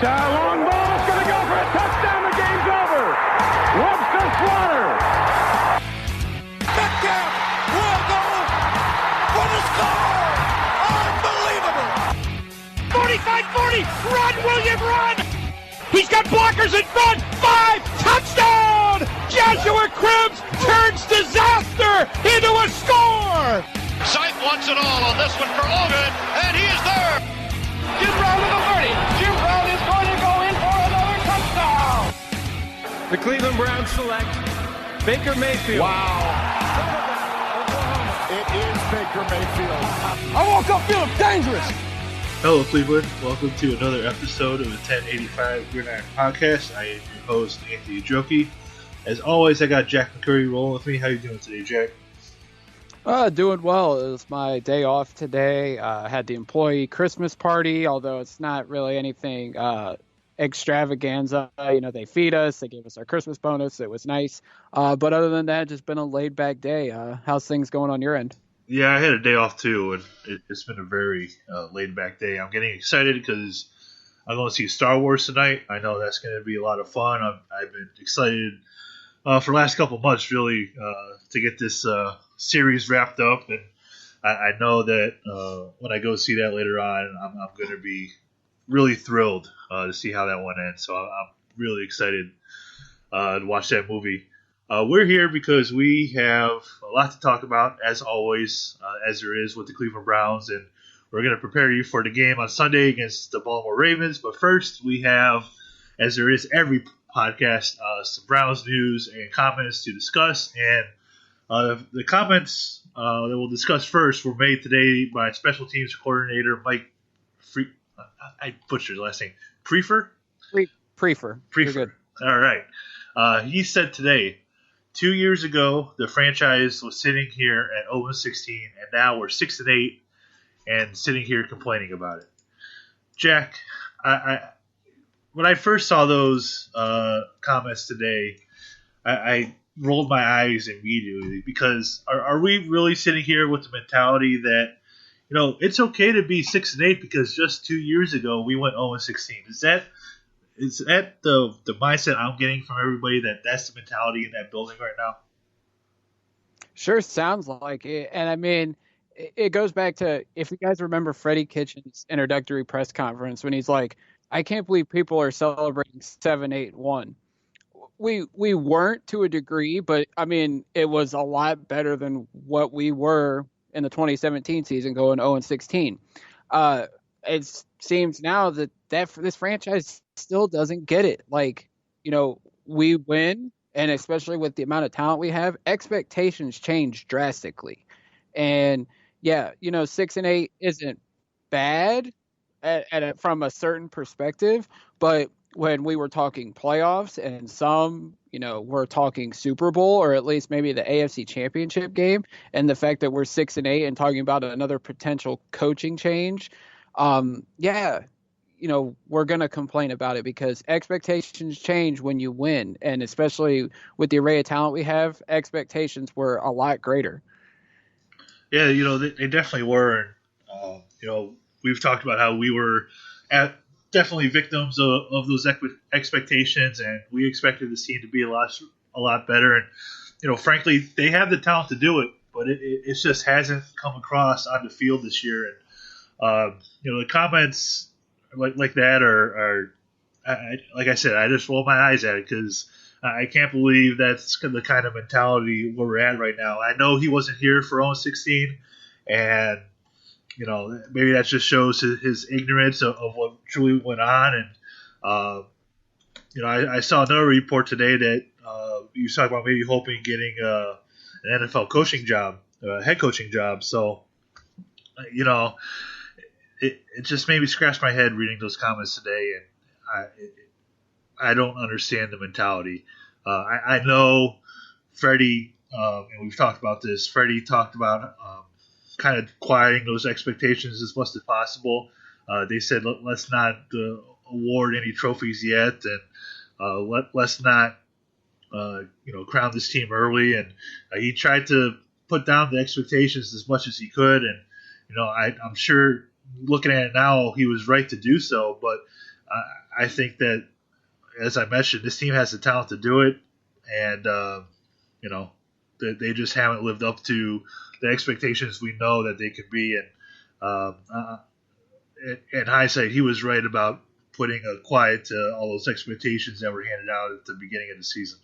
Long ball is going to go for a touchdown. The game's over. Webster Slaughter. Metcalf will go for the score. Unbelievable. 45-40. Run, William, run. He's got blockers in front. 5. Touchdown. Joshua Cribbs turns disaster into a score. Sight wants it all on this one for Ovid, and he is there. Jim Brown to the 30. Jim Brown is going to go in for another touchdown. The Cleveland Browns select Baker Mayfield. Wow. It is Baker Mayfield. I woke up feeling dangerous. Hello, Cleveland. Welcome to another episode of the 1085 Gridiron Podcast. I am your host, Anthony Joki. As always, I got Jack McCurry rolling with me. How you doing today, Jack? Doing well. It was my day off today. I had the employee Christmas party, although it's not really anything extravaganza. They feed us. They gave us our Christmas bonus. It was nice. But other than that, just been a laid-back day. How's things going on your end? Yeah, I had a day off too, and it's been a very laid-back day. I'm getting excited because I'm going to see Star Wars tonight. I know that's going to be a lot of fun. I've been excited for the last couple months, really, to get this series wrapped up, and I know that when I go see that later on, I'm going to be really thrilled to see how that one ends. So I'm really excited to watch that movie. We're here because we have a lot to talk about, as always, as there is with the Cleveland Browns, and we're going to prepare you for the game on Sunday against the Baltimore Ravens. But first, we have, as there is every podcast, some Browns news and comments to discuss. And the comments that we'll discuss first were made today by special teams coordinator Mike I butchered the last name. Prefer? Prefer. You're good. All right. He said today, 2 years ago, the franchise was sitting here at 0-16, and now we're 6-8 and sitting here complaining about it. Jack, when I first saw those comments today, I rolled my eyes immediately because are we really sitting here with the mentality that, it's okay to be 6-8 because just 2 years ago we went 0-16? Is that the mindset I'm getting from everybody, that's the mentality in that building right now? Sure sounds like it. And I mean, it goes back to, if you guys remember Freddie Kitchens' introductory press conference when he's like, I can't believe people are celebrating 7-8-1. We weren't to a degree, but I mean, it was a lot better than what we were in the 2017 season going 0-16. It seems now that this franchise still doesn't get it. Like, we win, and especially with the amount of talent we have, expectations change drastically. And yeah, 6-8 isn't bad from a certain perspective, but when we were talking playoffs and some, we're talking Super Bowl or at least maybe the AFC Championship game, and the fact that we're 6-8 and talking about another potential coaching change, we're going to complain about it because expectations change when you win. And especially with the array of talent we have, expectations were a lot greater. Yeah, they definitely were. We've talked about how we were definitely victims of those expectations, and we expected this team to be a lot better. And, frankly, they have the talent to do it, but it just hasn't come across on the field this year. And, the comments like that are like I said, I just roll my eyes at it because I can't believe that's the kind of mentality where we're at right now. I know he wasn't here for 0-16, and maybe that just shows his ignorance of what truly went on. And I saw another report today that you talked about maybe hoping getting an NFL coaching job, a head coaching job. So it just made me scratch my head reading those comments today, and I don't understand the mentality. I know Freddie, and we've talked about this. Freddie talked about kind of quieting those expectations as much as possible. They said, let's not award any trophies yet, and let's not crown this team early. And he tried to put down the expectations as much as he could. And I'm sure looking at it now, he was right to do so. But I think that, as I mentioned, this team has the talent to do it, and they just haven't lived up to the expectations we know that they could be. And in hindsight, he was right about putting a quiet to all those expectations that were handed out at the beginning of the season.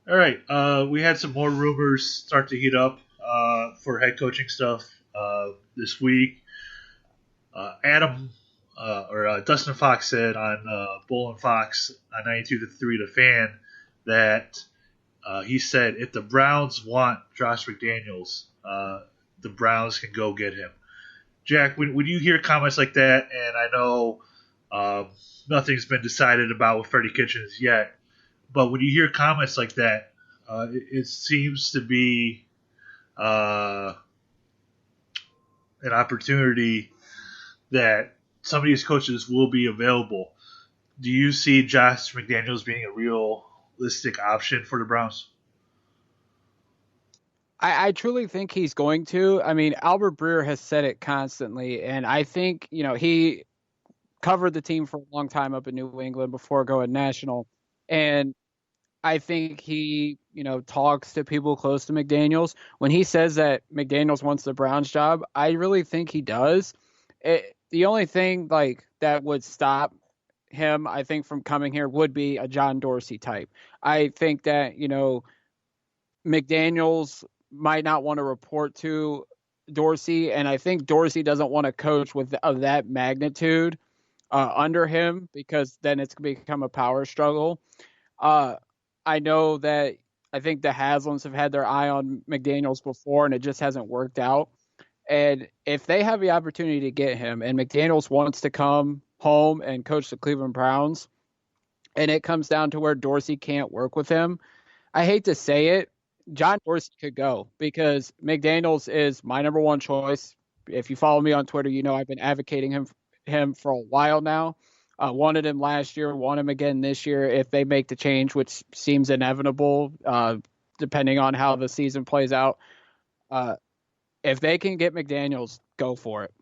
All right, we had some more rumors start to heat up for head coaching stuff this week. Dustin Fox said on Bull and Fox on 92.3 The Fan that he said if the Browns want Josh McDaniels, the Browns can go get him. Jack, when you hear comments like that, and I know nothing's been decided about with Freddie Kitchens yet, but when you hear comments like that, it seems to be an opportunity that some of these coaches will be available. Do you see Josh McDaniels being a realistic option for the Browns? I truly think he's going to. I mean, Albert Breer has said it constantly, and I think, he covered the team for a long time up in New England before going national, and I think he, talks to people close to McDaniels. When he says that McDaniels wants the Browns job, I really think he does. The only thing that would stop him, I think, from coming here would be a John Dorsey type. I think that, McDaniels might not want to report to Dorsey, and I think Dorsey doesn't want to coach of that magnitude under him, because then it's going to become a power struggle. I know that I think the Haslams have had their eye on McDaniels before, and it just hasn't worked out. And if they have the opportunity to get him, and McDaniels wants to come home and coach the Cleveland Browns, and it comes down to where Dorsey can't work with him, I hate to say it, John Dorsey could go, because McDaniels is my number one choice. If you follow me on Twitter, I've been advocating him for a while now. Wanted him last year, want him again this year if they make the change, which seems inevitable depending on how the season plays out. If they can get McDaniels, go for it.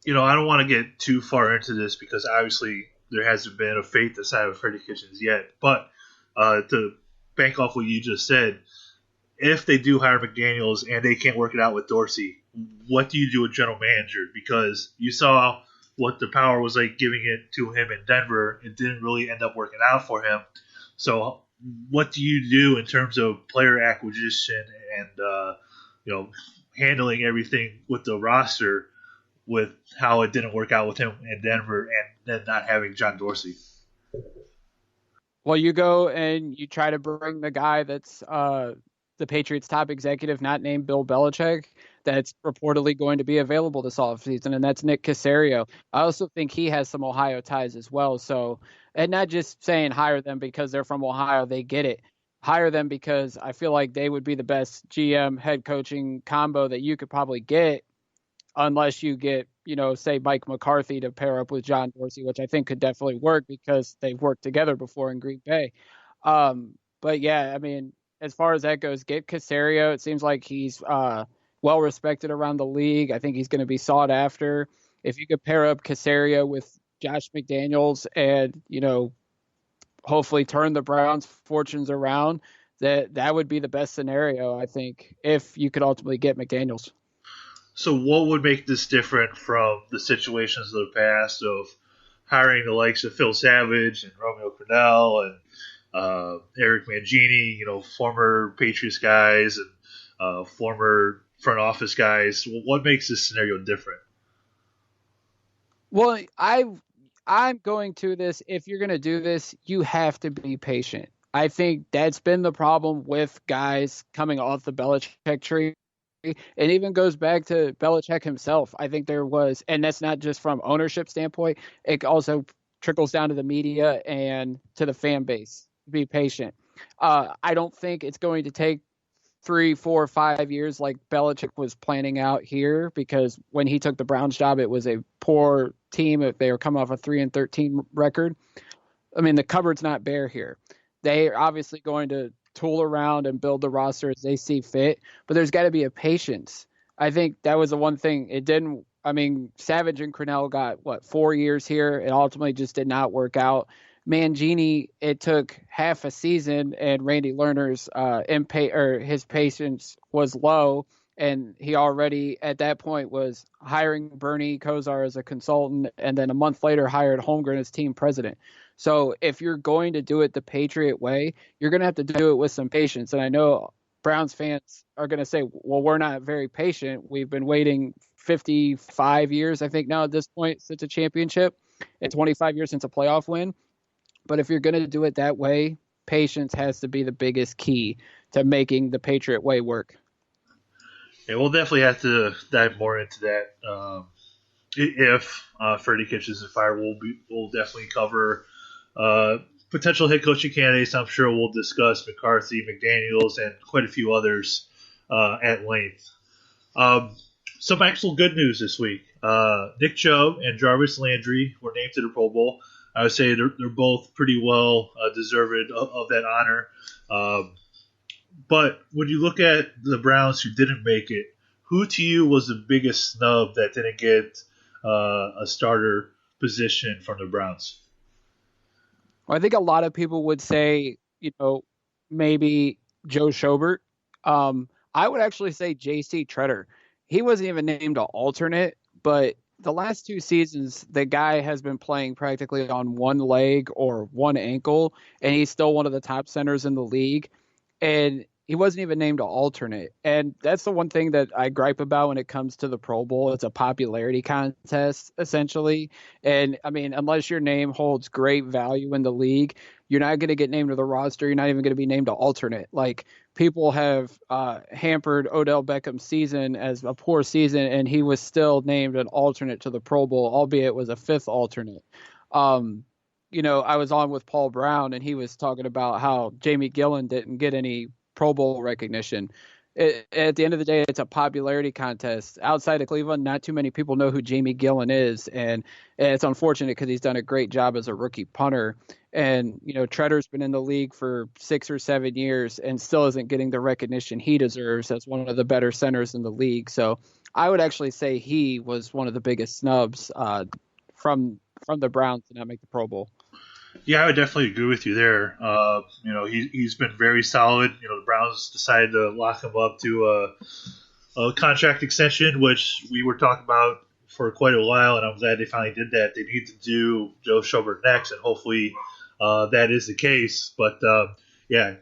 I don't want to get too far into this because obviously there hasn't been a fate decided with Freddie Kitchens yet. But to bank off what you just said, if they do hire McDaniels and they can't work it out with Dorsey, what do you do with general manager? Because you saw what the power was like giving it to him in Denver. It didn't really end up working out for him. So what do you do in terms of player acquisition and handling everything with the roster with how it didn't work out with him in Denver and then not having John Dorsey? Well, you go and you try to bring the guy that's the Patriots' top executive, not named Bill Belichick, that's reportedly going to be available this offseason, and that's Nick Caserio. I also think he has some Ohio ties as well. So, and not just saying hire them because they're from Ohio, they get it. Hire them because I feel like they would be the best GM head coaching combo that you could probably get, unless you get, say Mike McCarthy to pair up with John Dorsey, which I think could definitely work because they've worked together before in Green Bay. But yeah, I mean, as far as that goes, get Caserio. It seems like he's well respected around the league. I think he's going to be sought after. If you could pair up Caserio with Josh McDaniels and, hopefully turn the Browns' fortunes around, that would be the best scenario, I think, if you could ultimately get McDaniels. So what would make this different from the situations of the past of hiring the likes of Phil Savage and Romeo Crennel and Eric Mangini, former Patriots guys and former front office guys? What makes this scenario different? Well, I'm going to this. If you're going to do this, you have to be patient. I think that's been the problem with guys coming off the Belichick tree. It even goes back to Belichick himself. I think there was, and that's not just from ownership standpoint, it also trickles down to the media and to the fan base. Be patient. I don't think it's going to take 3, 4, 5 years like Belichick was planning out here, because when he took the Browns job, it was a poor team. If they were coming off a 3-13 record, I mean, the cupboard's not bare here. They are obviously going to tool around and build the roster as they see fit, but there's got to be a patience. I think that was the one thing it didn't. I mean, Savage and Cornell got 4 years here. It ultimately just did not work out. Mangini, it took half a season, and Randy Lerner's his patience was low, and he already at that point was hiring Bernie Kosar as a consultant, and then a month later hired Holmgren as team president. So if you're going to do it the Patriot way, you're going to have to do it with some patience. And I know Browns fans are going to say, well, we're not very patient. We've been waiting 55 years, I think now at this point, since a championship, and 25 years since a playoff win. But if you're going to do it that way, patience has to be the biggest key to making the Patriot way work. Yeah, we'll definitely have to dive more into that. If Freddie Kitchens is fired, we'll definitely cover potential head coaching candidates. I'm sure we'll discuss McCarthy, McDaniels, and quite a few others at length. Some actual good news this week. Nick Chubb and Jarvis Landry were named to the Pro Bowl. I would say they're both pretty well deserved of that honor. But when you look at the Browns who didn't make it, who to you was the biggest snub that didn't get a starter position from the Browns? Well, I think a lot of people would say, maybe Joe Schobert. I would actually say J.C. Treader. He wasn't even named an alternate, but the last 2 seasons, the guy has been playing practically on one leg or one ankle, and he's still one of the top centers in the league. And he wasn't even named an alternate. And that's the one thing that I gripe about when it comes to the Pro Bowl. It's a popularity contest, essentially. And, I mean, unless your name holds great value in the league, you're not going to get named to the roster. You're not even going to be named an alternate. Like, people have hampered Odell Beckham's season as a poor season, and he was still named an alternate to the Pro Bowl, albeit it was a 5th alternate. I was on with Paul Brown, and he was talking about how Jamie Gillen didn't get any Pro Bowl recognition. At the end of the day, it's a popularity contest. Outside of Cleveland, not too many people know who Jamie Gillen is, and it's unfortunate because he's done a great job as a rookie punter. And, Treader's been in the league for 6 or 7 years and still isn't getting the recognition he deserves as one of the better centers in the league. So I would actually say he was one of the biggest snubs from the Browns to not make the Pro Bowl. Yeah, I would definitely agree with you there. He's been very solid. The Browns decided to lock him up to a contract extension, which we were talking about for quite a while, and I'm glad they finally did that. They need to do Joe Schobert next, and hopefully that is the case. But,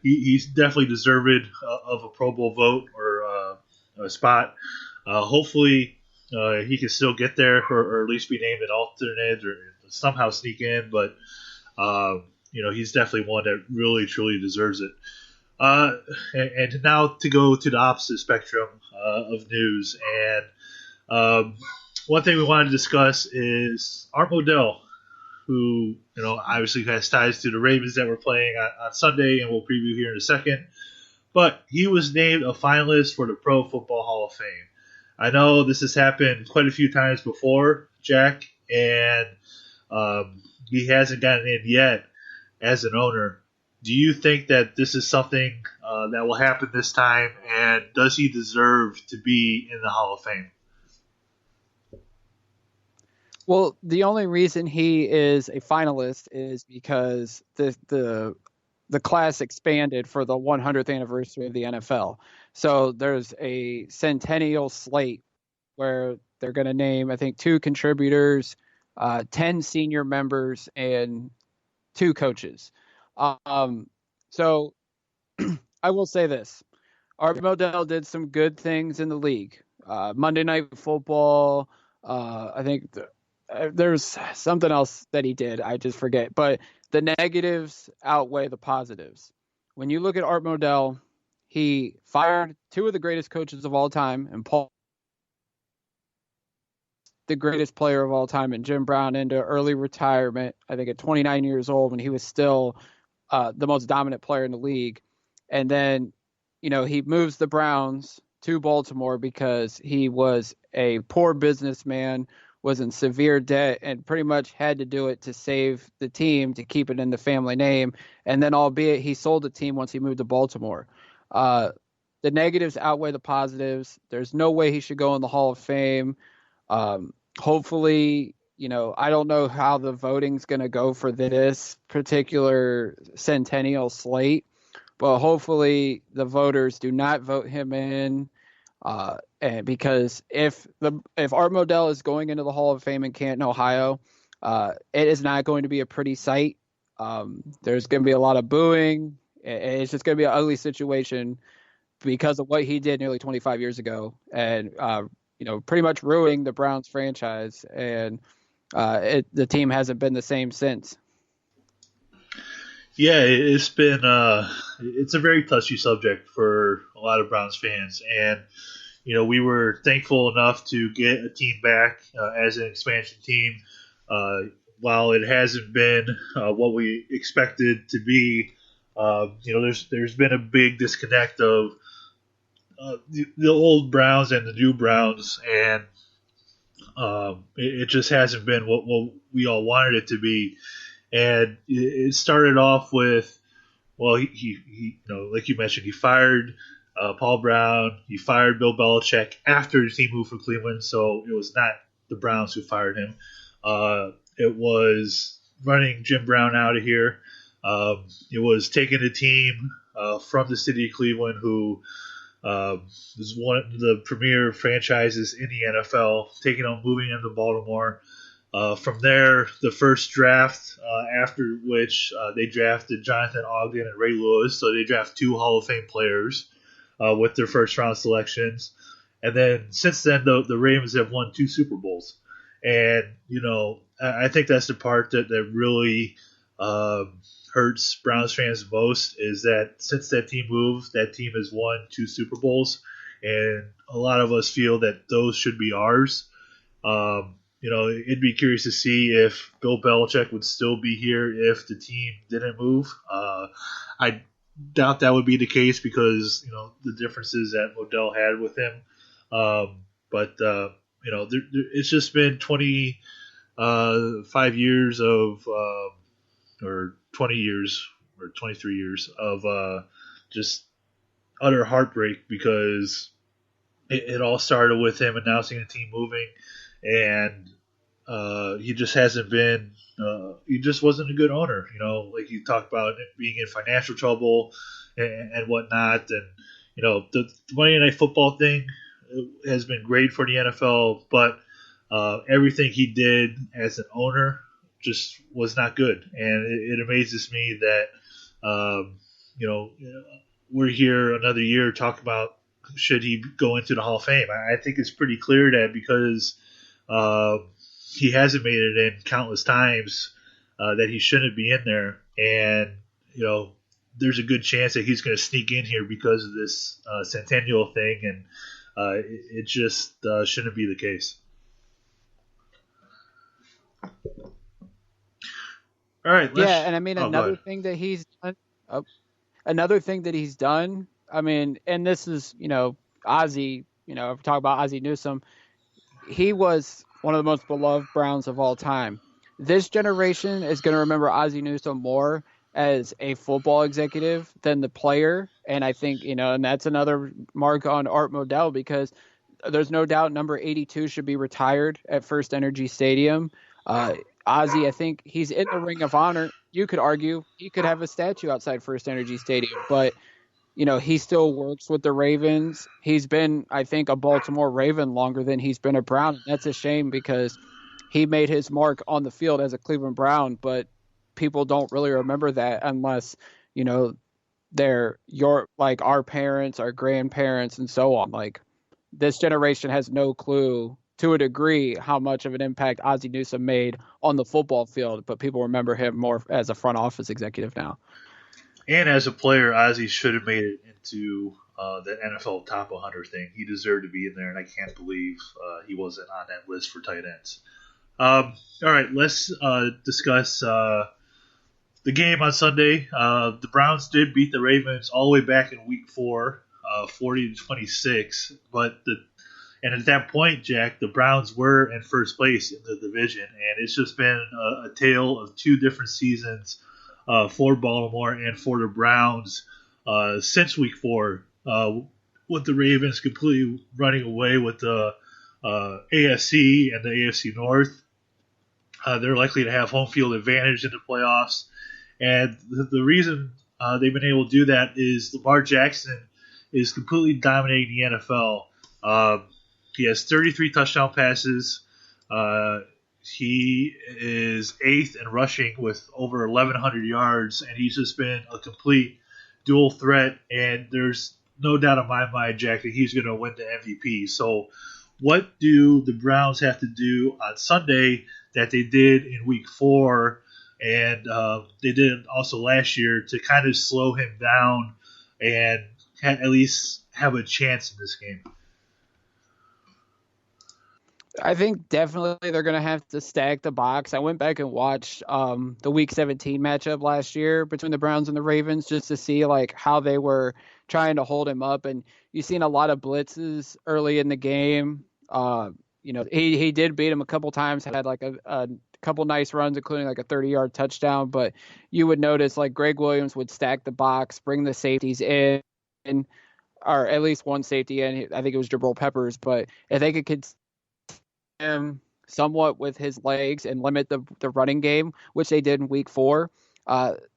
he's definitely deserved of a Pro Bowl vote or a spot. Hopefully he can still get there or at least be named an alternate or somehow sneak in, but he's definitely one that really, truly deserves it. And now to go to the opposite spectrum of news. And one thing we wanted to discuss is Art Modell, who, obviously has ties to the Ravens that were playing on Sunday, and we'll preview here in a second. But he was named a finalist for the Pro Football Hall of Fame. I know this has happened quite a few times before, Jack, and he hasn't gotten in yet as an owner. Do you think that this is something that will happen this time, and does he deserve to be in the Hall of Fame? Well, the only reason he is a finalist is because the class expanded for the 100th anniversary of the NFL. So there's a centennial slate where they're going to name, I think, 2 contributors, 10 senior members, and 2 coaches. So I will say this. Art Modell did some good things in the league. Monday Night Football, I think there's something else that he did. I just forget. But the negatives outweigh the positives. When you look at Art Modell, he fired 2 of the greatest coaches of all time, and Paul, the greatest player of all time, and Jim Brown into early retirement, I think at 29 years old, when he was still the most dominant player in the league. And then, he moves the Browns to Baltimore because he was a poor businessman, was in severe debt, and pretty much had to do it to save the team, to keep it in the family name. And then, albeit he sold the team once he moved to Baltimore. the negatives outweigh the positives. There's no way he should go in the Hall of Fame. Hopefully, I don't know how the voting's going to go for this particular centennial slate, but hopefully the voters do not vote him in. And because if Art Modell is going into the Hall of Fame in Canton, Ohio, it is not going to be a pretty sight. There's going to be a lot of booing. It's just going to be an ugly situation because of what he did nearly 25 years ago, and pretty much ruining the Browns franchise. And the team hasn't been the same since. Yeah, it's been it's a very touchy subject for a lot of Browns fans, and we were thankful enough to get a team back as an expansion team. While it hasn't been what we expected to be, there's been a big disconnect of the old Browns and the new Browns, and it just hasn't been what we all wanted it to be. And it started off with, well, he like you mentioned, he fired Paul Brown, he fired Bill Belichick after the team moved from Cleveland, so it was not the Browns who fired him. It was running Jim Brown out of here. It was taking a team from the city of Cleveland, who is one of the premier franchises in the NFL, moving into Baltimore. From there, the first draft, after which they drafted Jonathan Ogden and Ray Lewis, so they draft 2 Hall of Fame players with their first-round selections. And then since then, the Ravens have won 2 Super Bowls. And, I think that's the part that really hurts Browns fans most, is that since that team moved, that team has won 2 Super Bowls, and a lot of us feel that those should be ours. It'd be curious to see if Bill Belichick would still be here if the team didn't move. I doubt that would be the case because, the differences that Modell had with him. But it's just been 25 years of, or 20 years or 23 years of just utter heartbreak, because it all started with him announcing the team moving, and he just hasn't been. He just wasn't a good owner. Like you talked about being in financial trouble and whatnot, and the Monday Night Football thing has been great for the NFL, but everything he did as an owner just was not good, and it amazes me that we're here another year talking about should he go into the Hall of Fame. I think it's pretty clear that because he hasn't made it in countless times, that he shouldn't be in there, and there's a good chance that he's going to sneak in here because of this centennial thing, and it just shouldn't be the case. All right. Yeah, and I mean another thing that he's done. Another thing that he's done. I mean, and this is Ozzie. If we talk about Ozzie Newsome, he was one of the most beloved Browns of all time. This generation is going to remember Ozzie Newsome more as a football executive than the player, and I think and that's another mark on Art Modell, because there's no doubt number 82 should be retired at First Energy Stadium. Ozzie, I think he's in the Ring of Honor. You could argue he could have a statue outside First Energy Stadium, but he still works with the Ravens. He's been, I think, a Baltimore Raven longer than he's been a Brown. That's a shame because he made his mark on the field as a Cleveland Brown, but people don't really remember that unless, they're like our parents, our grandparents, and so on. Like, this generation has no clue, to a degree, how much of an impact Ozzie Newsome made on the football field, but people remember him more as a front office executive now. And as a player, Ozzie should have made it into the NFL Top 100 thing. He deserved to be in there, and I can't believe he wasn't on that list for tight ends. All right, let's discuss the game on Sunday. The Browns did beat the Ravens all the way back in Week 4, 40-26, and at that point, Jack, the Browns were in first place in the division, and it's just been a tale of 2 different seasons for Baltimore and for the Browns since Week 4. with the Ravens completely running away with the AFC and the AFC North. They're likely to have home field advantage in the playoffs. And the reason they've been able to do that is Lamar Jackson is completely dominating the NFL. He has 33 touchdown passes. He is 8th in rushing with over 1,100 yards, and he's just been a complete dual threat. And there's no doubt in my mind, Jack, that he's going to win the MVP. So what do the Browns have to do on Sunday that they did in Week 4 and they did also last year to kind of slow him down and at least have a chance in this game? I think definitely they're going to have to stack the box. I went back and watched the Week 17 matchup last year between the Browns and the Ravens just to see like how they were trying to hold him up. And you've seen a lot of blitzes early in the game. He did beat him a couple times, had like a couple nice runs, including like a 30-yard touchdown. But you would notice like Greg Williams would stack the box, bring the safeties in, or at least one safety in. I think it was Jabril Peppers. But if they could him somewhat with his legs and limit the running game, which they did in Week 4,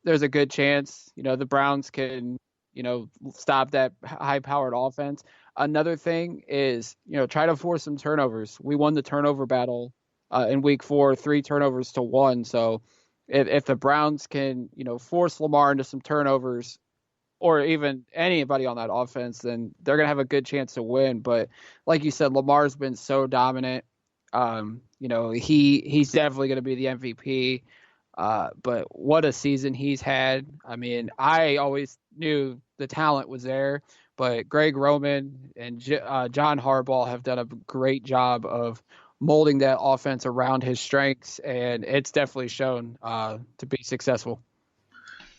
there's a good chance, the Browns can, stop that high-powered offense. Another thing is, try to force some turnovers. We won the turnover battle in Week 4, 3 turnovers to 1. So if the Browns can, force Lamar into some turnovers, or even anybody on that offense, then they're going to have a good chance to win. But like you said, Lamar's been so dominant. He's definitely going to be the MVP. But what a season he's had. I mean, I always knew the talent was there, but Greg Roman and John Harbaugh have done a great job of molding that offense around his strengths, and it's definitely shown to be successful.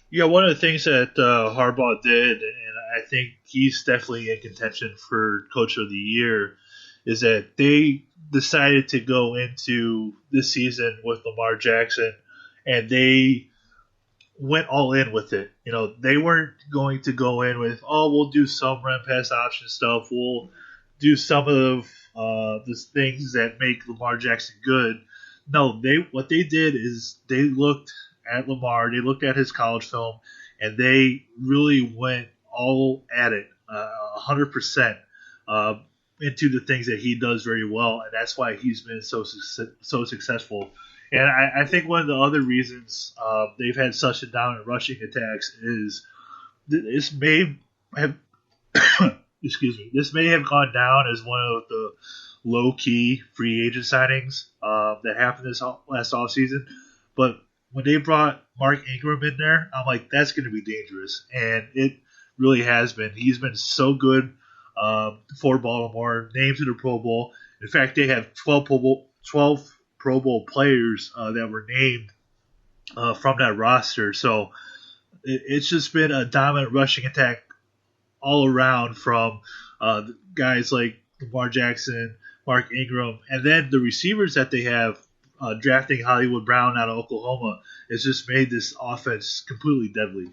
Yeah, one of the things that Harbaugh did, and I think he's definitely in contention for Coach of the Year, is that they decided to go into this season with Lamar Jackson, and they went all in with it. They weren't going to go in with, we'll do some run pass option stuff. We'll do some of the things that make Lamar Jackson good. No, what they did is they looked at Lamar, they looked at his college film, and they really went all at it, 100%. Into the things that he does very well, and that's why he's been so successful. And I think one of the other reasons they've had such a dominant rushing attacks is this may have this may have gone down as one of the low-key free agent signings that happened this last offseason. But when they brought Mark Ingram in there, I'm like, that's going to be dangerous, and it really has been. He's been so good for Baltimore, named to the Pro Bowl. In fact, they have 12 Pro Bowl players that were named from that roster. So it's just been a dominant rushing attack all around from guys like Lamar Jackson, Mark Ingram, and then the receivers that they have drafting Hollywood Brown out of Oklahoma has just made this offense completely deadly.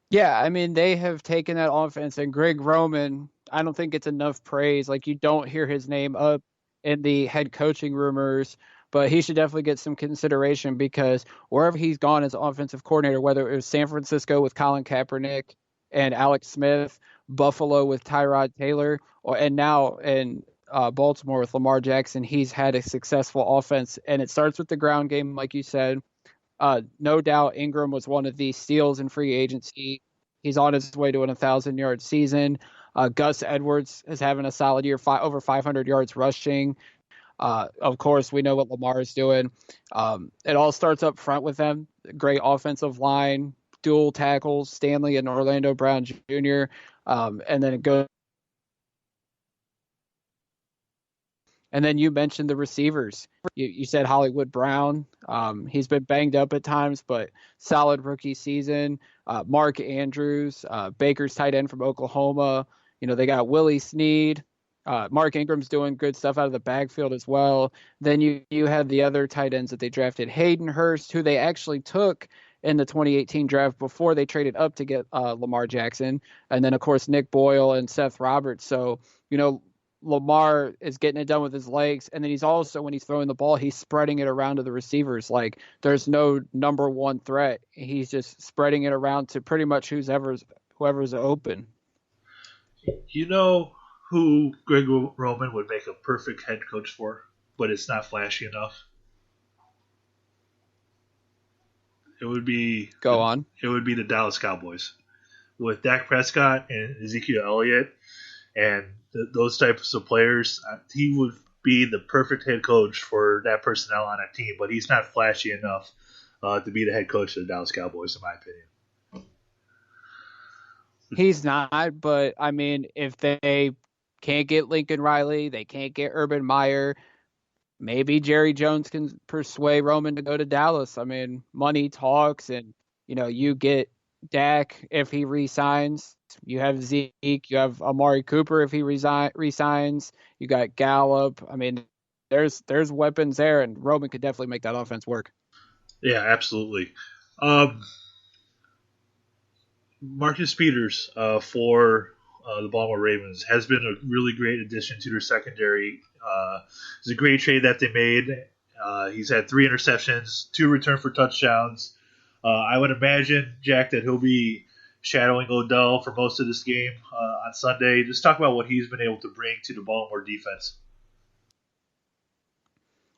Yeah, I mean, they have taken that offense, and Greg Roman, I don't think it's enough praise. Like, you don't hear his name up in the head coaching rumors, but he should definitely get some consideration because wherever he's gone as offensive coordinator, whether it was San Francisco with Colin Kaepernick and Alex Smith, Buffalo with Tyrod Taylor, and now in Baltimore with Lamar Jackson, he's had a successful offense, and it starts with the ground game, like you said. No doubt Ingram was one of the steals in free agency. He's on his way to an 1,000-yard season. Gus Edwards is having a solid year, over 500 yards rushing. Of course, we know what Lamar is doing. It all starts up front with them. Great offensive line, dual tackles, Stanley and Orlando Brown Jr., and then it goes. And then you mentioned the receivers. You said Hollywood Brown. He's been banged up at times, but solid rookie season. Mark Andrews, Baker's tight end from Oklahoma. They got Willie Snead. Mark Ingram's doing good stuff out of the backfield as well. Then you had the other tight ends that they drafted. Hayden Hurst, who they actually took in the 2018 draft before they traded up to get Lamar Jackson. And then, of course, Nick Boyle and Seth Roberts. So, Lamar is getting it done with his legs. And then he's also, when he's throwing the ball, he's spreading it around to the receivers. Like, there's no number one threat. He's just spreading it around to pretty much whoever's open. You know who Greg Roman would make a perfect head coach for, but it's not flashy enough? It would be the Dallas Cowboys with Dak Prescott and Ezekiel Elliott and those types of players. He would be the perfect head coach for that personnel on a team, but he's not flashy enough to be the head coach of the Dallas Cowboys, in my opinion. He's not, but I mean, if they can't get Lincoln Riley, they can't get Urban Meyer, maybe Jerry Jones can persuade Roman to go to Dallas. I mean, money talks, and you get Dak if he resigns. You have Zeke, you have Amari Cooper if he resigns. You got Gallup. I mean, there's weapons there, and Roman could definitely make that offense work. Yeah, absolutely. Marcus Peters for the Baltimore Ravens has been a really great addition to their secondary. It's a great trade that they made. He's had 3 interceptions, 2 return for touchdowns. I would imagine, Jack, that he'll be shadowing Odell for most of this game on Sunday. Just talk about what he's been able to bring to the Baltimore defense.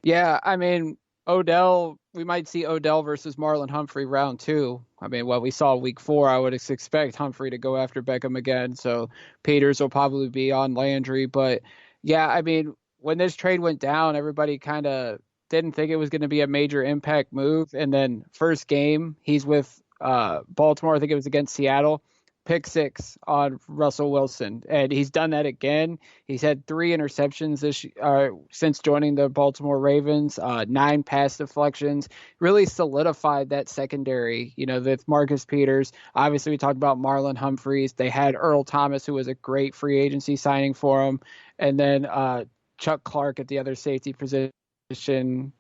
Yeah, I mean, Odell, we might see Odell versus Marlon Humphrey round 2. I mean, what we saw week 4, I would expect Humphrey to go after Beckham again. So Peters will probably be on Landry. But yeah, I mean, when this trade went down, everybody kind of didn't think it was going to be a major impact move. And then first game, he's with Baltimore. I think it was against Seattle. Pick 6 on Russell Wilson. And he's done that again. He's had 3 interceptions since joining the Baltimore Ravens, 9 pass deflections, really solidified that secondary, with Marcus Peters. Obviously, we talked about Marlon Humphreys. They had Earl Thomas, who was a great free agency signing for him. And then Chuck Clark at the other safety position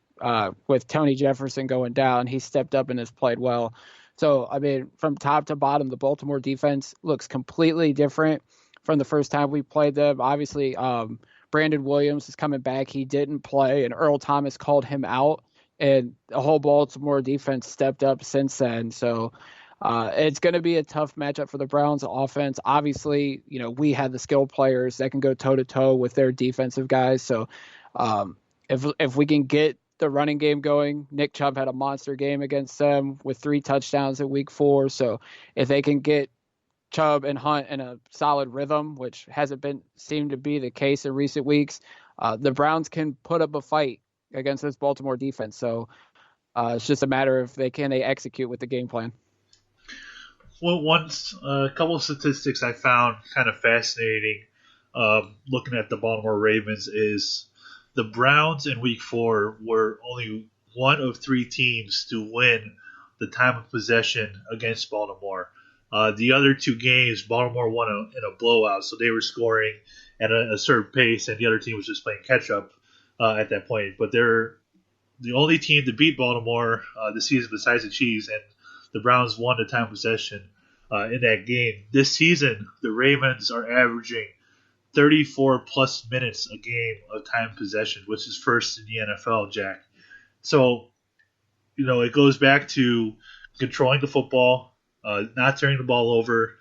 with Tony Jefferson going down. He stepped up and has played well. So, I mean, from top to bottom, the Baltimore defense looks completely different from the first time we played them. Obviously, Brandon Williams is coming back. He didn't play, and Earl Thomas called him out, and the whole Baltimore defense stepped up since then. So, it's going to be a tough matchup for the Browns offense. Obviously, we have the skill players that can go toe-to-toe with their defensive guys. So, if we can get the running game going. Nick Chubb had a monster game against them with 3 touchdowns in week 4. So if they can get Chubb and Hunt in a solid rhythm, which hasn't seemed to be the case in recent weeks, the Browns can put up a fight against this Baltimore defense. So it's just a matter of they execute with the game plan. Well, a couple of statistics I found kind of fascinating looking at the Baltimore Ravens is the Browns in Week 4 were only one of 3 teams to win the time of possession against Baltimore. The other 2 games, Baltimore won in a blowout, so they were scoring at a certain pace, and the other team was just playing catch-up at that point. But they're the only team to beat Baltimore this season besides the Chiefs, and the Browns won the time of possession in that game. This season, the Ravens are averaging 34-plus minutes a game of time possession, which is first in the NFL, Jack. So, it goes back to controlling the football, not turning the ball over,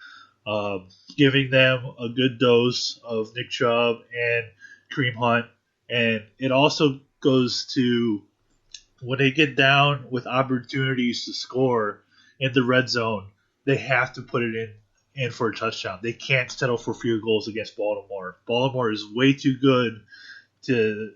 giving them a good dose of Nick Chubb and Kareem Hunt. And it also goes to when they get down with opportunities to score in the red zone, they have to put it in for a touchdown. They can't settle for field goals against Baltimore. Baltimore is way too good to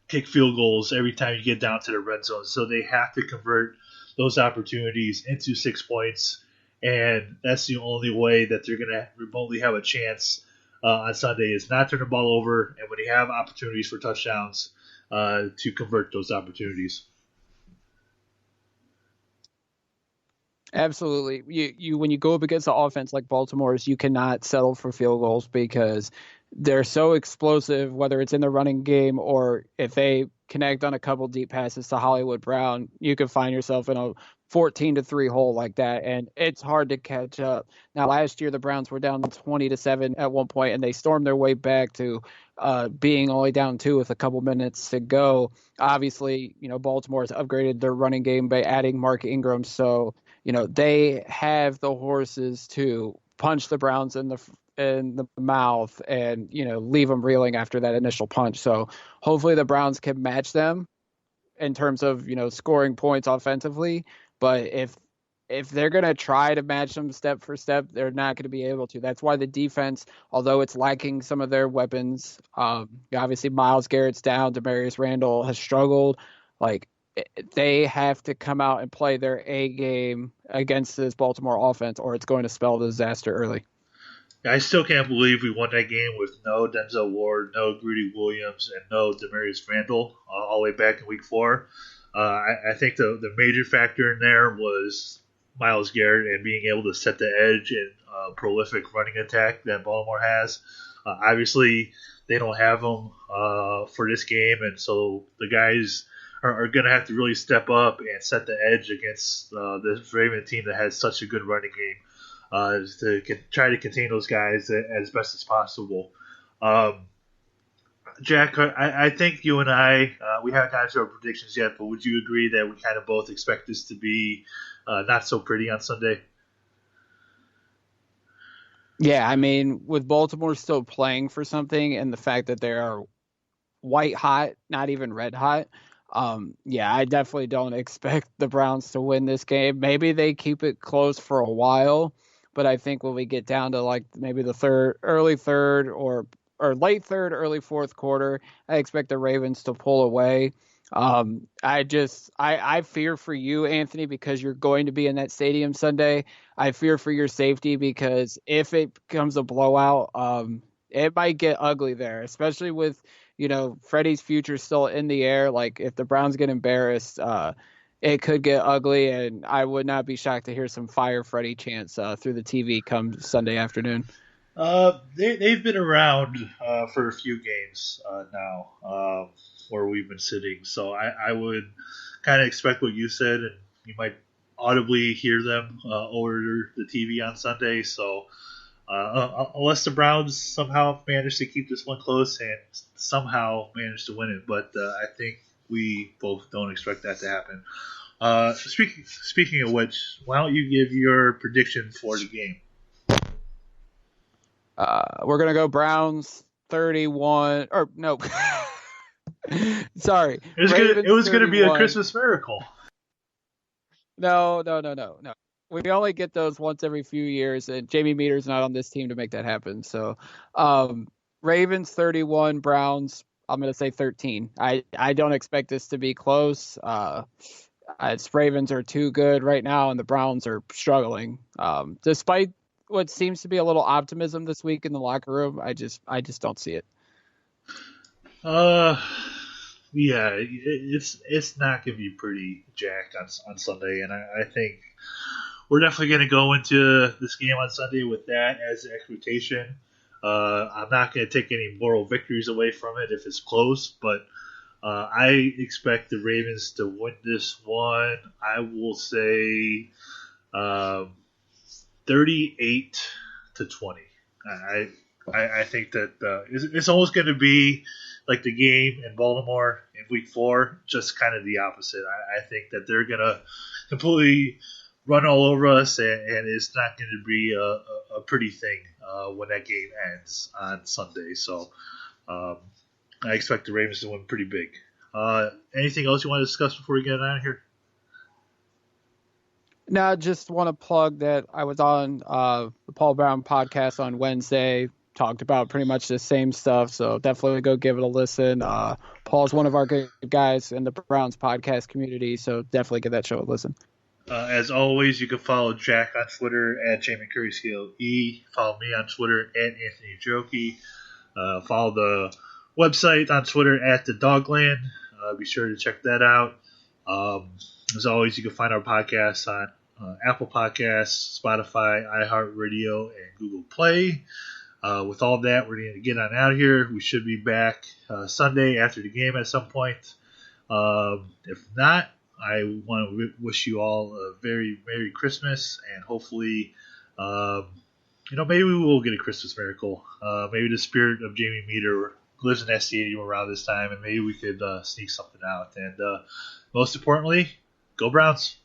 kick field goals every time you get down to the red zone. So they have to convert those opportunities into 6 points. And that's the only way that they're going to remotely have a chance on Sunday is not turn the ball over. And when they have opportunities for touchdowns, to convert those opportunities. Absolutely. You when you go up against an offense like Baltimore's, you cannot settle for field goals because they're so explosive, whether it's in the running game or if they connect on a couple deep passes to Hollywood Brown, you could find yourself in a 14-3 hole like that, and it's hard to catch up. Now, last year the Browns were down 20-7 at one point, and they stormed their way back to being only down 2 with a couple minutes to go. Obviously, Baltimore has upgraded their running game by adding Mark Ingram, so they have the horses to punch the Browns in the mouth and leave them reeling after that initial punch. So hopefully the Browns can match them in terms of scoring points offensively. But if they're going to try to match them step for step, they're not going to be able to. That's why the defense, although it's lacking some of their weapons, obviously Myles Garrett's down, Demarius Randall has struggled. Like, they have to come out and play their A game against this Baltimore offense, or it's going to spell disaster early. I still can't believe we won that game with no Denzel Ward, no Greedy Williams, and no Demarius Randall all the way back in Week 4. I think the major factor in there was Myles Garrett and being able to set the edge and prolific running attack that Baltimore has. Obviously, they don't have him for this game, and so the guys are going to have to really step up and set the edge against this Raven team that has such a good running game to try to contain those guys as best as possible. Jack, I think you and I, we haven't gotten to our predictions yet, but would you agree that we kind of both expect this to be not so pretty on Sunday? Yeah, I mean, with Baltimore still playing for something and the fact that they are white hot, not even red hot, I definitely don't expect the Browns to win this game. Maybe they keep it close for a while, but I think when we get down to like maybe the early third or late third, early fourth quarter, I expect the Ravens to pull away. I fear for you, Anthony, because you're going to be in that stadium Sunday. I fear for your safety because if it becomes a blowout, it might get ugly there, especially with, Freddie's future still in the air. Like, if the Browns get embarrassed, it could get ugly, and I would not be shocked to hear some Fire Freddie chants through the TV come Sunday afternoon. They've been around for a few games now where we've been sitting, so I would kind of expect what you said, and you might audibly hear them over the TV on Sunday. So unless the Browns somehow manage to keep this one close and somehow manage to win it, but I think we both don't expect that to happen. Speaking of which, why don't you give your prediction for the game? We're going to go Browns 31 or no. Sorry. It was going to be a Christmas miracle. No. We only get those once every few years, and Jamie Meter's not on this team to make that happen. So, Ravens 31, Browns, I'm going to say 13. I don't expect this to be close. Ravens are too good right now, and the Browns are struggling. Despite what seems to be a little optimism this week in the locker room, I just don't see it. It's not going to be pretty, Jack, on Sunday, and I think we're definitely going to go into this game on Sunday with that as an expectation. I'm not going to take any moral victories away from it if it's close, but I expect the Ravens to win this one. I will say 38-20. I think that it's almost going to be like the game in Baltimore in Week 4, just kind of the opposite. I think that they're going to completely run all over us, and it's not going to be a pretty thing when that game ends on Sunday. So I expect the Ravens to win pretty big. Anything else you want to discuss before we get out of here? No, I just want to plug that I was on the Paul Brown podcast on Wednesday, talked about pretty much the same stuff, so definitely go give it a listen. Paul's one of our good guys in the Browns podcast community, so definitely give that show a listen. As always, you can follow Jack on Twitter at Jamie E. Follow me on Twitter at Anthony Jokey. Follow the website on Twitter at The Dogland. Be sure to check that out. As always, you can find our podcasts on Apple Podcasts, Spotify, iHeartRadio, and Google Play. With all that, we're going to get on out of here. We should be back Sunday after the game at some point. If not, I want to wish you all a very Merry Christmas, and hopefully, maybe we will get a Christmas miracle. Maybe the spirit of Jamie Meter lives in that stadium around this time, and maybe we could sneak something out. And most importantly, go Browns!